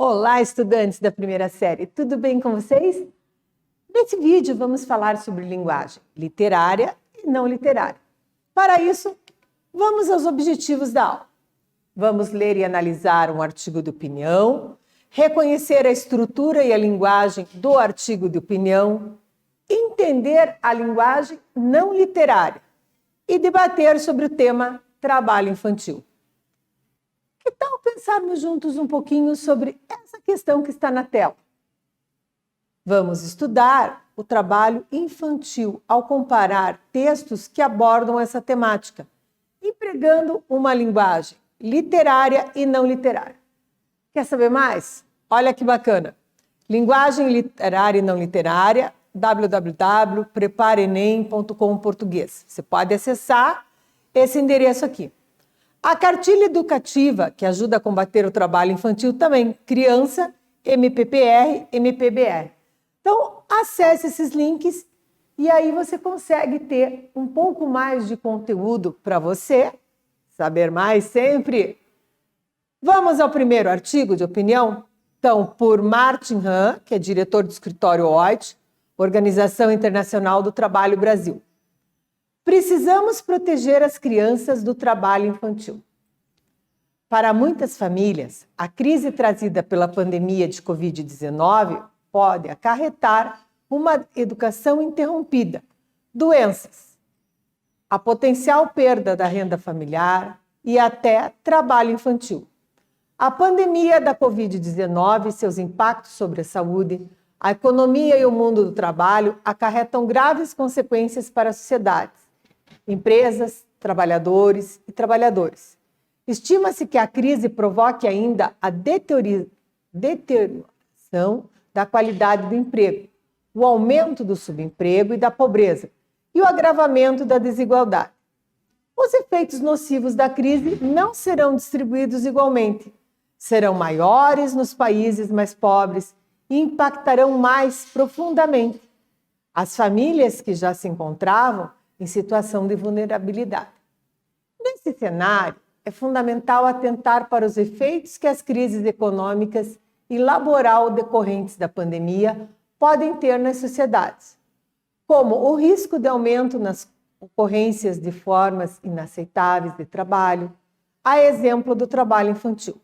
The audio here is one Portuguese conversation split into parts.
Olá, estudantes da primeira série, tudo bem com vocês? Nesse vídeo vamos falar sobre linguagem literária e não literária. Para isso, vamos aos objetivos da aula. Vamos ler e analisar um artigo de opinião, reconhecer a estrutura e a linguagem do artigo de opinião, entender a linguagem não literária e debater sobre o tema trabalho infantil. Que tal pensarmos juntos um pouquinho sobre essa questão que está na tela? Vamos estudar o trabalho infantil ao comparar textos que abordam essa temática, empregando uma linguagem literária e não literária. Quer saber mais? Olha que bacana! Linguagem literária e não literária, www.preparenem.com.br. Você pode acessar esse endereço aqui. A cartilha educativa, que ajuda a combater o trabalho infantil também, Criança, MPPR, MPBR. Então, acesse esses links e aí você consegue ter um pouco mais de conteúdo para você. Saber mais sempre. Vamos ao primeiro artigo de opinião? Então, por Martin Han, que é diretor do escritório OIT, Organização Internacional do Trabalho Brasil. Precisamos proteger as crianças do trabalho infantil. Para muitas famílias, a crise trazida pela pandemia de Covid-19 pode acarretar uma educação interrompida, doenças, a potencial perda da renda familiar e até trabalho infantil. A pandemia da Covid-19 e seus impactos sobre a saúde, a economia e o mundo do trabalho acarretam graves consequências para a sociedade. Empresas, trabalhadores e trabalhadoras. Estima-se que a crise provoque ainda a deterioração da qualidade do emprego, o aumento do subemprego e da pobreza e o agravamento da desigualdade. Os efeitos nocivos da crise não serão distribuídos igualmente. Serão maiores nos países mais pobres e impactarão mais profundamente as famílias que já se encontravam em situação de vulnerabilidade. Nesse cenário, é fundamental atentar para os efeitos que as crises econômicas e laboral decorrentes da pandemia podem ter nas sociedades, como o risco de aumento nas ocorrências de formas inaceitáveis de trabalho, a exemplo do trabalho infantil.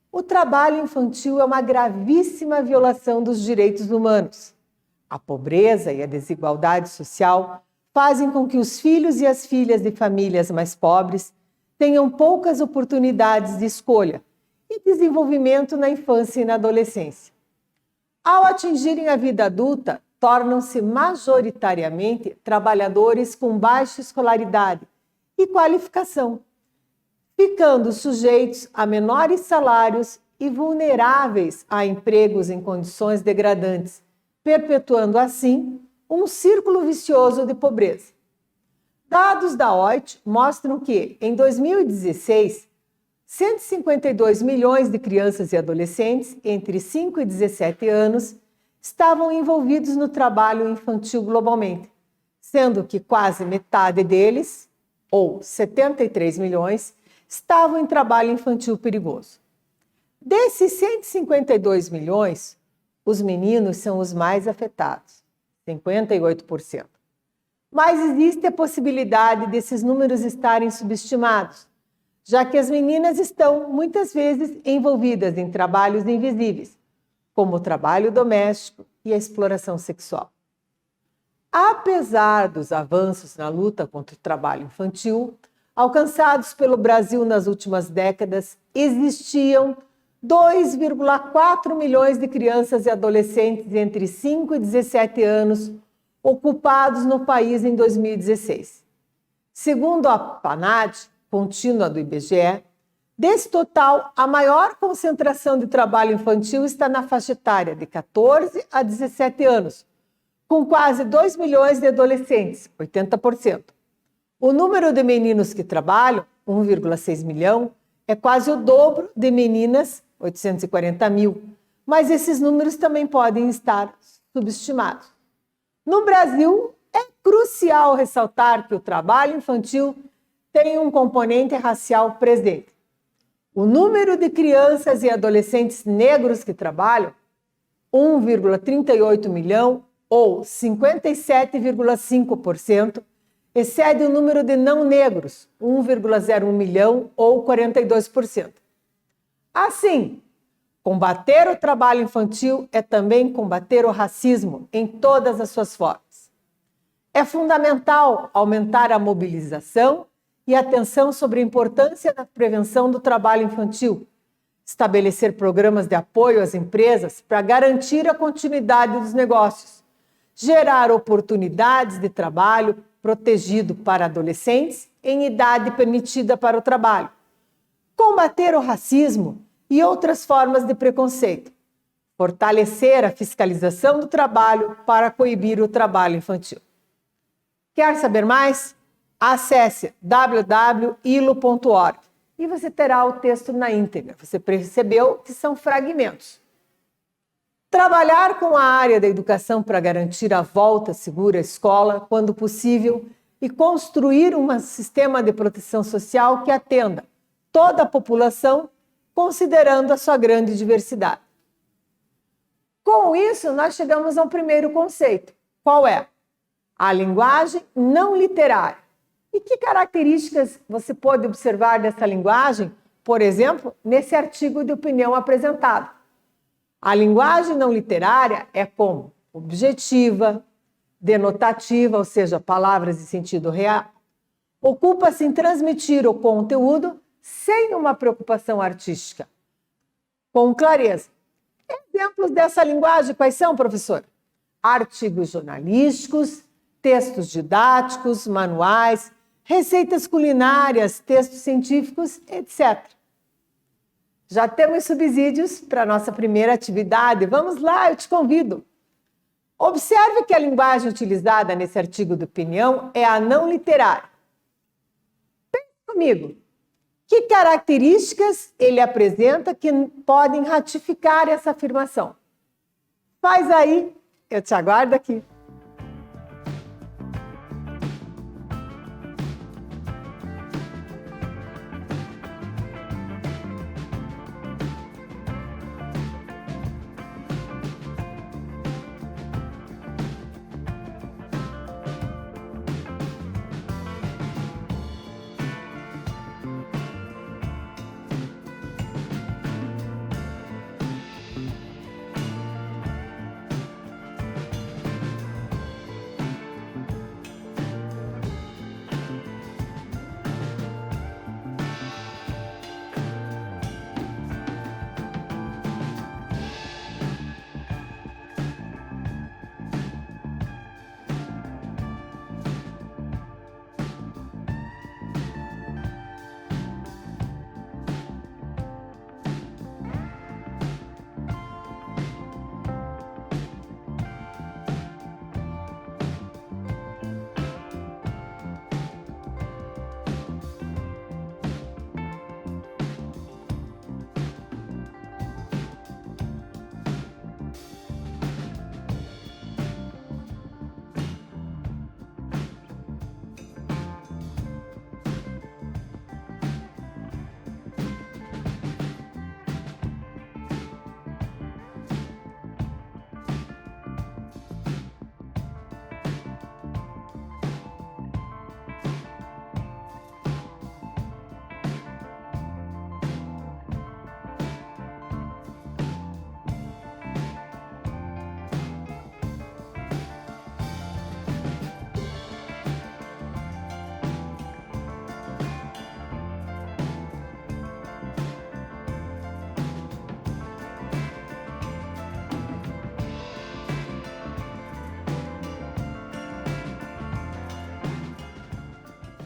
O trabalho infantil é uma gravíssima violação dos direitos humanos. A pobreza e a desigualdade social fazem com que os filhos e as filhas de famílias mais pobres tenham poucas oportunidades de escolha e desenvolvimento na infância e na adolescência. Ao atingirem a vida adulta, tornam-se majoritariamente trabalhadores com baixa escolaridade e qualificação, ficando sujeitos a menores salários e vulneráveis a empregos em condições degradantes, perpetuando assim um círculo vicioso de pobreza. Dados da OIT mostram que, em 2016, 152 milhões de crianças e adolescentes entre 5 e 17 anos estavam envolvidos no trabalho infantil globalmente, sendo que quase metade deles, ou 73 milhões, estavam em trabalho infantil perigoso. Desses 152 milhões, os meninos são os mais afetados, 58%. Mas existe a possibilidade desses números estarem subestimados, já que as meninas estão, muitas vezes, envolvidas em trabalhos invisíveis, como o trabalho doméstico e a exploração sexual. Apesar dos avanços na luta contra o trabalho infantil, alcançados pelo Brasil nas últimas décadas, existiam 2,4 milhões de crianças e adolescentes entre 5 e 17 anos ocupados no país em 2016. Segundo a PNAD, contínua do IBGE, desse total, a maior concentração de trabalho infantil está na faixa etária de 14 a 17 anos, com quase 2 milhões de adolescentes, 80%. O número de meninos que trabalham, 1,6 milhão, é quase o dobro de meninas, 840 mil, mas esses números também podem estar subestimados. No Brasil, é crucial ressaltar que o trabalho infantil tem um componente racial presente. O número de crianças e adolescentes negros que trabalham, 1,38 milhão ou 57,5%, excede o número de não negros, 1,01 milhão ou 42%. Assim, combater o trabalho infantil é também combater o racismo em todas as suas formas. É fundamental aumentar a mobilização e atenção sobre a importância da prevenção do trabalho infantil, estabelecer programas de apoio às empresas para garantir a continuidade dos negócios, gerar oportunidades de trabalho protegido para adolescentes em idade permitida para o trabalho, combater o racismo e outras formas de preconceito, fortalecer a fiscalização do trabalho para coibir o trabalho infantil. Quer saber mais? Acesse www.ilo.org e você terá o texto na íntegra. Você percebeu que são fragmentos. Trabalhar com a área da educação para garantir a volta segura à escola, quando possível, e construir um sistema de proteção social que atenda toda a população, considerando a sua grande diversidade. Com isso, nós chegamos ao primeiro conceito. Qual é? A linguagem não literária. E que características você pode observar dessa linguagem, por exemplo, nesse artigo de opinião apresentado? A linguagem não literária é como objetiva, denotativa, ou seja, palavras de sentido real, ocupa-se em transmitir o conteúdo sem uma preocupação artística, com clareza. Exemplos dessa linguagem quais são, professor? Artigos jornalísticos, textos didáticos, manuais, receitas culinárias, textos científicos, etc. Já temos subsídios para a nossa primeira atividade. Vamos lá, eu te convido. Observe que a linguagem utilizada nesse artigo de opinião é a não literária. Pense comigo. Que características ele apresenta que podem ratificar essa afirmação? Faz aí, eu te aguardo aqui.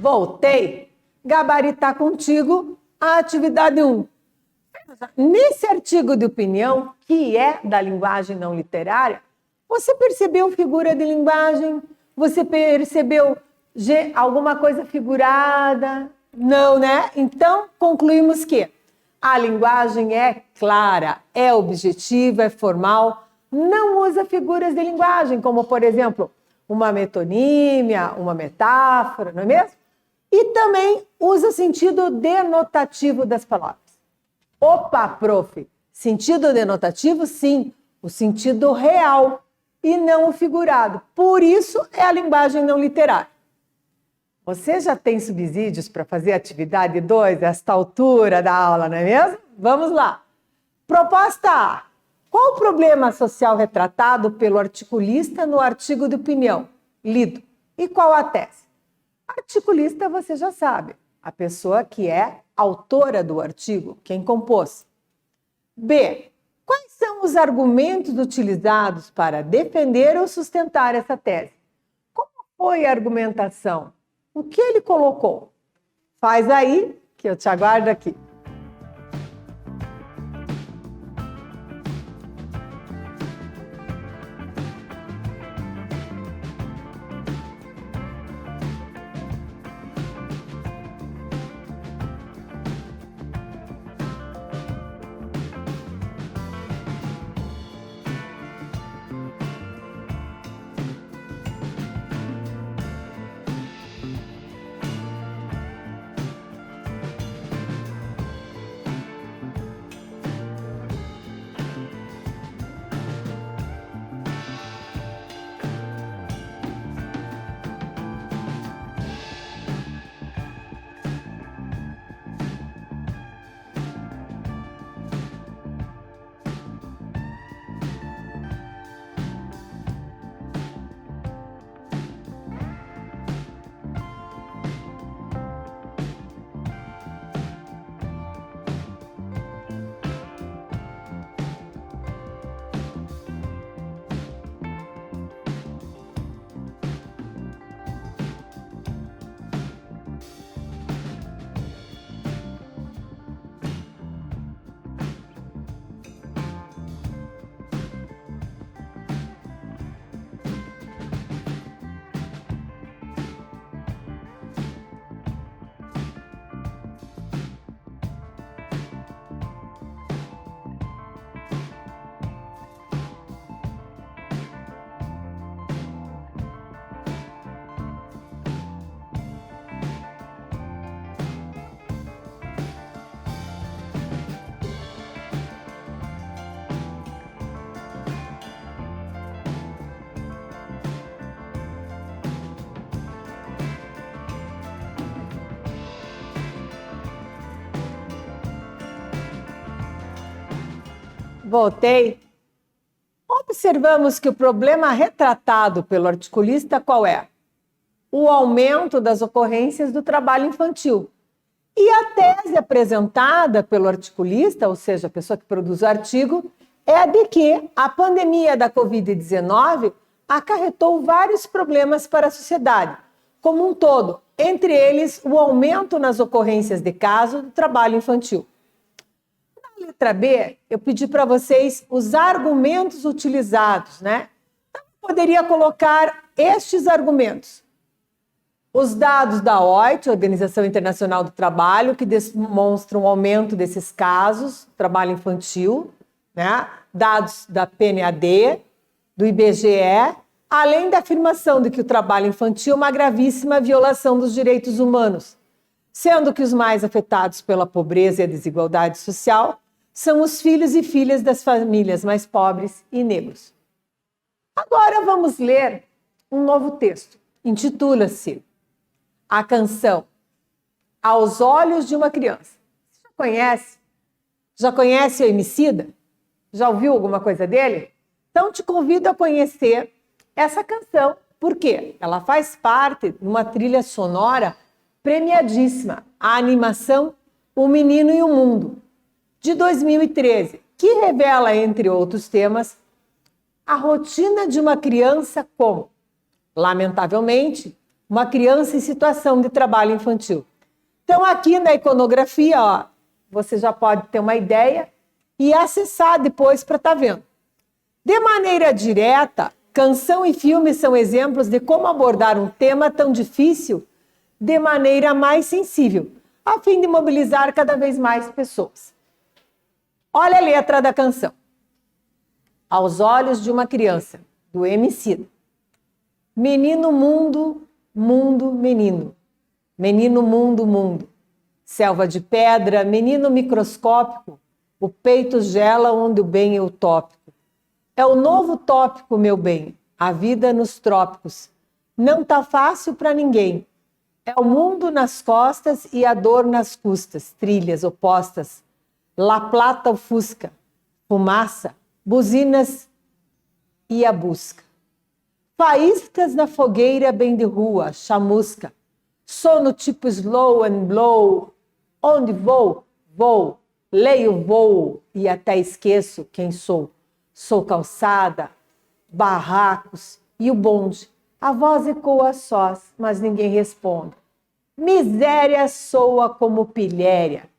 Voltei. Gabaritar contigo a atividade 1. Nesse artigo de opinião, que é da linguagem não literária, você percebeu figura de linguagem? Você percebeu alguma coisa figurada? Não, né? Então, concluímos que a linguagem é clara, é objetiva, é formal, não usa figuras de linguagem, como, por exemplo, uma metonímia, uma metáfora, não é mesmo? E também usa o sentido denotativo das palavras. Opa, prof, sentido denotativo, sim, o sentido real e não o figurado. Por isso é a linguagem não literária. Você já tem subsídios para fazer atividade 2 a esta altura da aula, não é mesmo? Vamos lá. Proposta A. Qual o problema social retratado pelo articulista no artigo de opinião lido? E qual a tese? Articulista você já sabe, a pessoa que é autora do artigo, quem compôs. B. Quais são os argumentos utilizados para defender ou sustentar essa tese? Como foi a argumentação? O que ele colocou? Faz aí, que eu te aguardo aqui. Voltei. Observamos que o problema retratado pelo articulista qual é? O aumento das ocorrências do trabalho infantil. E a tese apresentada pelo articulista, ou seja, a pessoa que produz o artigo, é a de que a pandemia da Covid-19 acarretou vários problemas para a sociedade como um todo, entre eles o aumento nas ocorrências de casos do trabalho infantil. Na letra B, eu pedi para vocês os argumentos utilizados, né? Então, eu poderia colocar estes argumentos. Os dados da OIT, Organização Internacional do Trabalho, que demonstram um aumento desses casos, trabalho infantil, né? Dados da PNAD, do IBGE, além da afirmação de que o trabalho infantil é uma gravíssima violação dos direitos humanos, sendo que os mais afetados pela pobreza e a desigualdade social são os filhos e filhas das famílias mais pobres e negros. Agora vamos ler um novo texto. Intitula-se A Canção Aos Olhos de uma Criança. Você já conhece? Já conhece o Emicida? Já ouviu alguma coisa dele? Então te convido a conhecer essa canção, porque ela faz parte de uma trilha sonora premiadíssima, a animação O Menino e o Mundo, de 2013, que revela, entre outros temas, a rotina de uma criança com, lamentavelmente, uma criança em situação de trabalho infantil. Então, aqui na iconografia, ó, você já pode ter uma ideia e acessar depois para estar vendo. De maneira direta, canção e filme são exemplos de como abordar um tema tão difícil de maneira mais sensível, a fim de mobilizar cada vez mais pessoas. Olha a letra da canção. Aos olhos de uma criança, do Emicida. Menino, mundo, mundo, menino. Menino, mundo, mundo. Selva de pedra, menino microscópico, O peito gela onde o bem é utópico. É o novo tópico, meu bem, a vida nos trópicos. Não tá fácil para ninguém. É o mundo nas costas e a dor nas custas, trilhas opostas. La Plata o Fusca, fumaça, buzinas e a busca. Faíscas na fogueira bem de rua, chamusca. Sono tipo slow and blow. Onde vou? Vou. Leio voo e até esqueço quem sou. Sou calçada, barracos e o bonde. A voz ecoa sós, mas ninguém responde. Miséria soa como pilhéria.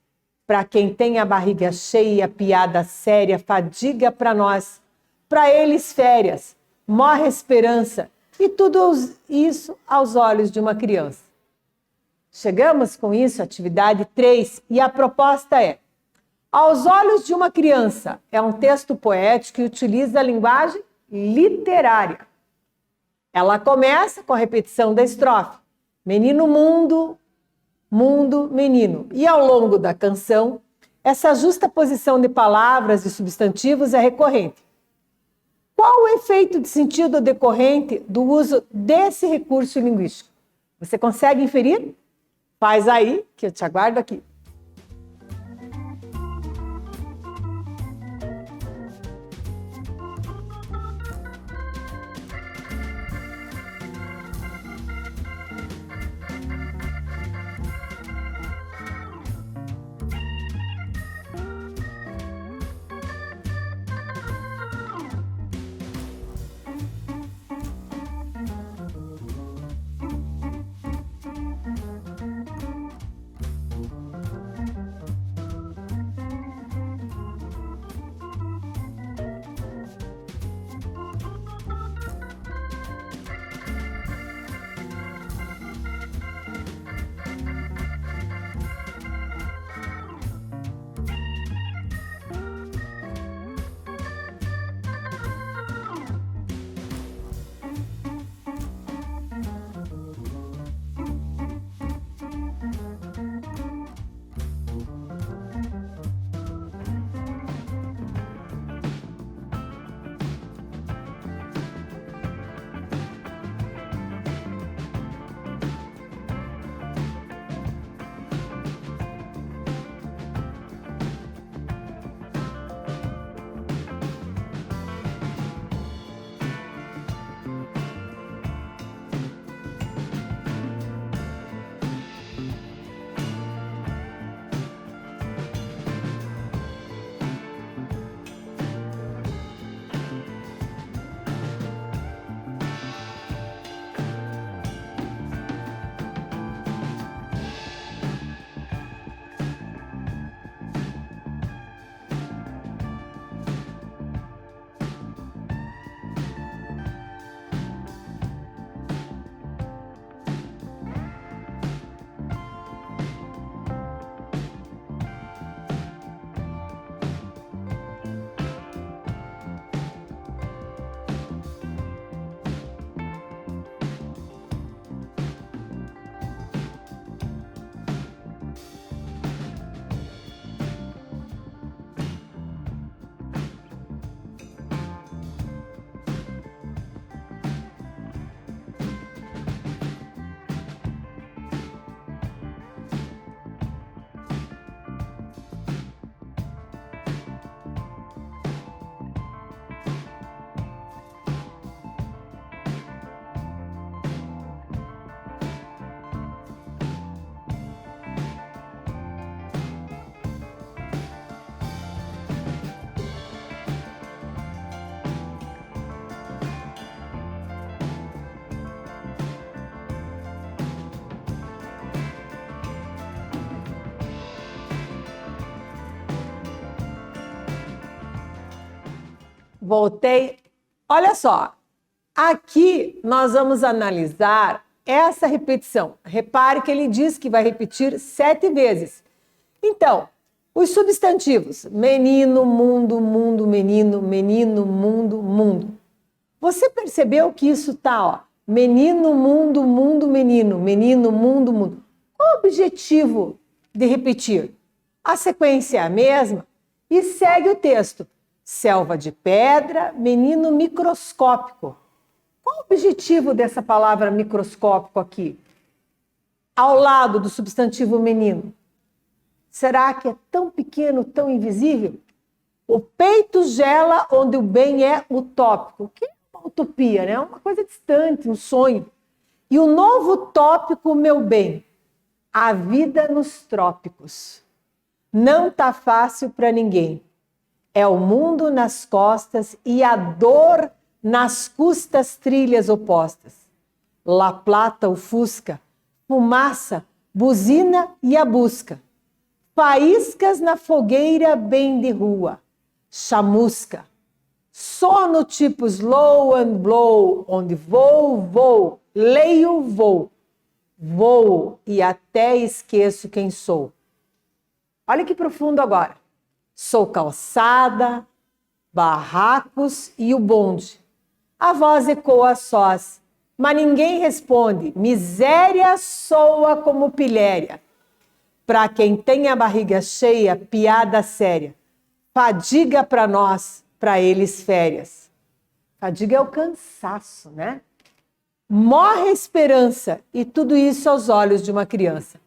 Para quem tem a barriga cheia, piada séria, fadiga para nós. Para eles, férias, morre a esperança. E tudo isso aos olhos de uma criança. Chegamos com isso à atividade 3 e a proposta é: aos olhos de uma criança, é um texto poético que utiliza a linguagem literária. Ela começa com a repetição da estrofe. Menino, mundo, mundo, menino. E ao longo da canção, essa justa posição de palavras e substantivos é recorrente. Qual o efeito de sentido decorrente do uso desse recurso linguístico? Você consegue inferir? Faz aí, que eu te aguardo aqui. Voltei. Olha só, aqui nós vamos analisar essa repetição. Repare que ele diz que vai repetir 7 vezes. Então, os substantivos, menino, mundo, mundo, menino, menino, mundo, mundo. Você percebeu que isso tá, ó, menino, mundo, mundo, menino, menino, mundo, mundo. Qual o objetivo de repetir? A sequência é a mesma? E segue o texto. Selva de pedra, menino microscópico. Qual o objetivo dessa palavra microscópico aqui? Ao lado do substantivo menino. Será que é tão pequeno, tão invisível? O peito gela onde o bem é utópico. O que é uma utopia, né? Uma coisa distante, um sonho. E o novo tópico, meu bem, a vida nos trópicos. Não tá fácil para ninguém. É o mundo nas costas e a dor nas custas trilhas opostas. La Plata, o Fusca, fumaça, buzina e a busca. Faíscas na fogueira bem de rua. Chamusca. Sono tipo slow and blow, onde vou, leio, vou e até esqueço quem sou. Olha que profundo agora. Sou calçada, barracos e o bonde. A voz ecoa sós, mas ninguém responde. Miséria soa como pilhéria. Para quem tem a barriga cheia, piada séria. Fadiga para nós, para eles férias. Fadiga é o cansaço, né? Morre a esperança e tudo isso aos olhos de uma criança.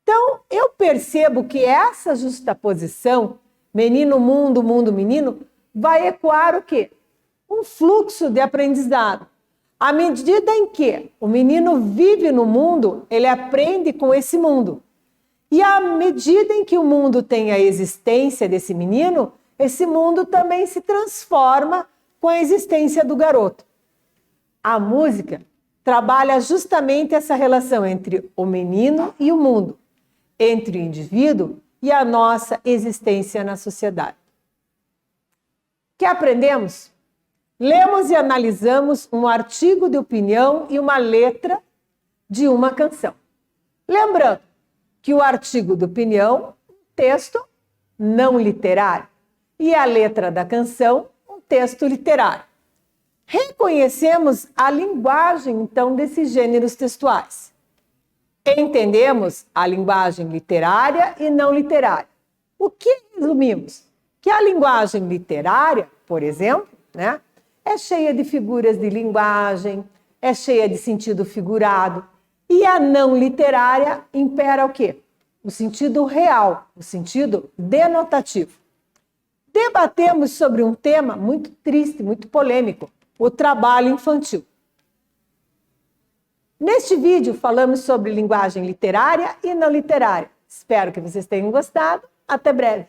Então, eu percebo que essa justaposição, menino, mundo, mundo, menino, vai ecoar o quê? Um fluxo de aprendizado. À medida em que o menino vive no mundo, ele aprende com esse mundo. E à medida em que o mundo tem a existência desse menino, esse mundo também se transforma com a existência do garoto. A música trabalha justamente essa relação entre o menino e o mundo, entre o indivíduo e a nossa existência na sociedade. O que aprendemos? Lemos e analisamos um artigo de opinião e uma letra de uma canção. Lembrando que o artigo de opinião, um texto não literário, e a letra da canção, um texto literário. Reconhecemos a linguagem, então, desses gêneros textuais. Entendemos a linguagem literária e não literária. O que resumimos? Que a linguagem literária, por exemplo, né, é cheia de figuras de linguagem, é cheia de sentido figurado, e a não literária impera o quê? O sentido real, o sentido denotativo. Debatemos sobre um tema muito triste, muito polêmico, o trabalho infantil. Neste vídeo falamos sobre linguagem literária e não literária. Espero que vocês tenham gostado. Até breve!